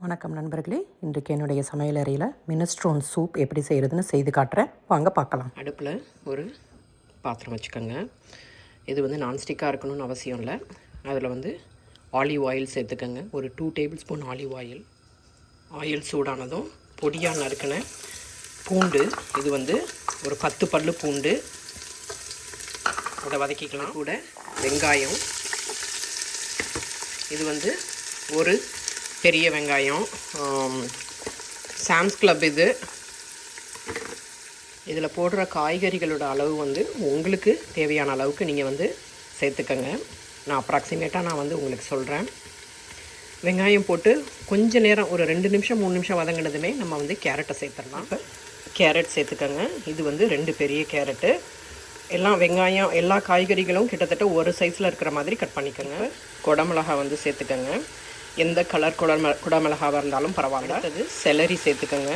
வணக்கம் நண்பர்களே, இன்றைக்கு என்னுடைய சமையலறையில் மினஸ்ட்ரோன் சூப் எப்படி செய்கிறதுன்னு செய்து காட்டுறேன். வாங்க பார்க்கலாம். அடுப்பில் ஒரு பாத்திரம் வச்சுக்கோங்க. இது வந்து நான்ஸ்டிக்காக இருக்கணும்னு அவசியம் இல்லை. அதில் வந்து ஆலிவ் ஆயில் சேர்த்துக்கோங்க. ஒரு 2 table spoon olive oil. Oil சூடானதும் பொடியாக நறுக்கின பூண்டு, இது வந்து ஒரு 10 பல்லு பூண்டு, அதை வதக்கிக்கலாம். கூட வெங்காயம், இது வந்து ஒரு பெரிய வெங்காயம், சாம்ஸ் கிளப். இதில் போடுற காய்கறிகளோட அளவு வந்து உங்களுக்கு தேவையான அளவுக்கு நீங்கள் வந்து சேர்த்துக்கங்க. நான் அப்ராக்சிமேட்டாக வந்து உங்களுக்கு சொல்கிறேன். வெங்காயம் போட்டு கொஞ்ச நேரம் ஒரு 2 நிமிஷம் 3 நிமிஷம் வதங்கினதுமே நம்ம வந்து கேரட்டை சேர்த்துடலாம். இப்போ கேரட் சேர்த்துக்கங்க. இது வந்து 2 பெரிய கேரட்டு. எல்லாம் வெங்காயம் எல்லா காய்கறிகளும் கிட்டத்தட்ட ஒரு சைஸில் இருக்கிற மாதிரி கட் பண்ணிக்கோங்க. குடமிளகா வந்து சேர்த்துக்கங்க. எந்த கலர் குடமிளகாவாக இருந்தாலும் பரவாயில்ல. அடுத்தது செலரி சேர்த்துக்கோங்க.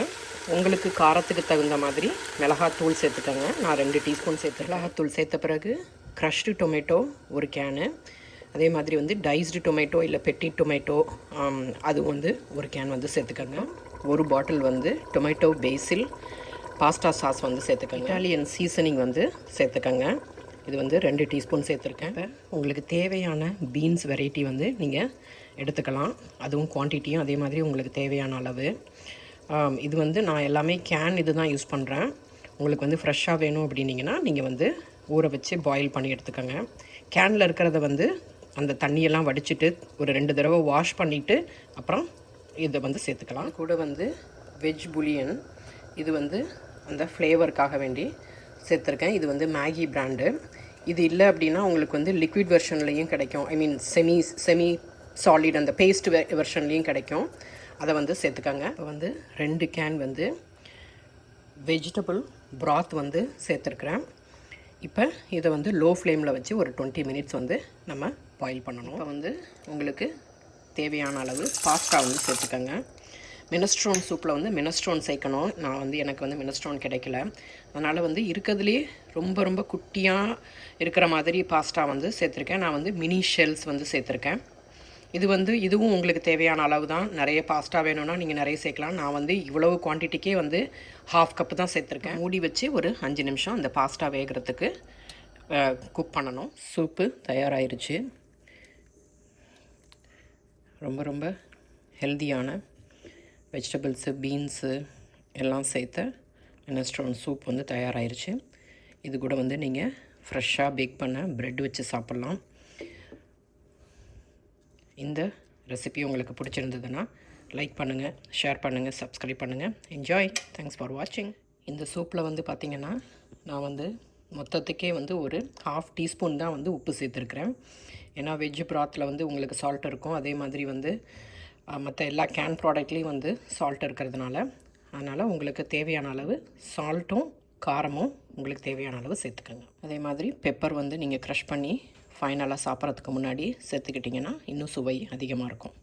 உங்களுக்கு காரத்துக்கு தகுந்த மாதிரி மிளகாத்தூள் சேர்த்துக்கோங்க. நான் 2 டீஸ்பூன் மிளகாத்தூள் சேர்த்த பிறகு க்ரஷ்டு டொமேட்டோ ஒரு கேனு, அதே மாதிரி வந்து டைஸ்டு டொமேட்டோ இல்லை பெட்டி டொமேட்டோ அது வந்து ஒரு கேன் வந்து சேர்த்துக்கோங்க. ஒரு பாட்டில் வந்து டொமேட்டோ பேசில் பாஸ்தா சாஸ் வந்து சேர்த்துக்கோங்க. இட்டாலியன் சீசனிங் வந்து சேர்த்துக்கோங்க. இது வந்து 2 டீஸ்பூன் சேர்த்துருக்கேன். இப்போ உங்களுக்கு தேவையான பீன்ஸ் வெரைட்டி வந்து நீங்கள் எடுத்துக்கலாம். அதுவும் குவான்டிட்டியும் அதே மாதிரி உங்களுக்கு தேவையான அளவு. இது வந்து நான் எல்லாமே கேன் இது தான் யூஸ் பண்ணுறேன். உங்களுக்கு வந்து ஃப்ரெஷ்ஷாக வேணும் அப்படின்னிங்கன்னா நீங்கள் வந்து ஊற வச்சு பாயில் பண்ணி எடுத்துக்கோங்க. கேனில் இருக்கிறத வந்து அந்த தண்ணியெல்லாம் வடிச்சிட்டு ஒரு 2 தடவை வாஷ் பண்ணிவிட்டு அப்புறம் இதை வந்து சேர்த்துக்கலாம். கூட வந்து வெஜ் புலியன், இது வந்து அந்த ஃப்ளேவருக்காக வேண்டி சேர்த்துருக்கேன். இது வந்து மேகி பிராண்டு. இது இல்லை அப்படின்னா உங்களுக்கு வந்து லிக்விட் வெர்ஷன்லேயும் கிடைக்கும். ஐ மீன் செமி சாலிட் அந்த பேஸ்ட் வெர்ஷன்லேயும் கிடைக்கும். அதை வந்து சேர்த்துக்கோங்க. இப்போ வந்து 2 கேன் வந்து வெஜிடபிள் ப்ராத் வந்து சேர்த்துருக்குறேன். இப்போ இதை வந்து லோ ஃப்ளேமில் வச்சு ஒரு 20 மினிட்ஸ் வந்து நம்ம பாயில் பண்ணணும். இப்போ வந்து உங்களுக்கு தேவையான அளவு பாஸ்தா வந்து சேர்த்துக்கோங்க. மினஸ்ட்ரோன் சூப்பில் வந்து மினஸ்ட்ரோன் சேர்க்கணும். நான் வந்து எனக்கு வந்து மினஸ்ட்ரோன் கிடைக்கல, அதனால் வந்து இருக்கிறதுலேயே ரொம்ப ரொம்ப குட்டியாக இருக்கிற மாதிரி பாஸ்தா வந்து சேர்த்துருக்கேன். நான் வந்து மினி ஷெல்ஸ் வந்து சேர்த்துருக்கேன். இது வந்து இதுவும் உங்களுக்கு தேவையான அளவு தான். நிறைய பாஸ்தா வேணும்னா நீங்கள் நிறைய சேர்க்கலாம். நான் வந்து இவ்வளவு குவான்டிட்டிக்கே வந்து 1/2 கப்பு தான் சேர்த்துருக்கேன். மூடி வச்சு ஒரு 5 நிமிஷம் அந்த பாஸ்தா வேகிறதுக்கு குக் பண்ணணும். சூப்பு தயாராகிருச்சு. ரொம்ப ரொம்ப ஹெல்தியான வெஜிடபிள்ஸு பீன்ஸு எல்லாம் சேர்த்த மினஸ்ட்ரோன் சூப் வந்து தயாராகிருச்சு. இது கூட வந்து நீங்கள் ஃப்ரெஷ்ஷாக பேக் பண்ண ப்ரெட் வச்சு சாப்பிட்லாம். இந்த ரெசிபி உங்களுக்கு பிடிச்சிருந்ததுன்னா லைக் பண்ணுங்கள், ஷேர் பண்ணுங்கள், சப்ஸ்கிரைப் பண்ணுங்கள். என்ஜாய். தேங்க்ஸ் ஃபார் வாட்சிங். இந்த சூப்பில் வந்து பார்த்திங்கன்னா நான் வந்து மொத்தத்துக்கே வந்து ஒரு 1/2 டீஸ்பூன் தான் வந்து உப்பு சேர்த்துருக்குறேன். ஏன்னா வெஜ் ப்ராத்தில் வந்து உங்களுக்கு சால்ட் இருக்கும். அதே மாதிரி வந்து மற்ற எல்லா கேன் ப்ராடக்ட்லேயும் வந்து சால்ட் இருக்கிறதுனால, அதனால் உங்களுக்கு தேவையான அளவு சால்ட்டும் காரமும் உங்களுக்கு தேவையான அளவு சேர்த்துக்கோங்க. அதே மாதிரி பெப்பர் வந்து நீங்கள் க்ரஷ் பண்ணி ஃபைனலாக சாப்பிட்றதுக்கு முன்னாடி சேர்த்துக்கிட்டிங்கன்னா இன்னும் சுவை அதிகமாக இருக்கும்.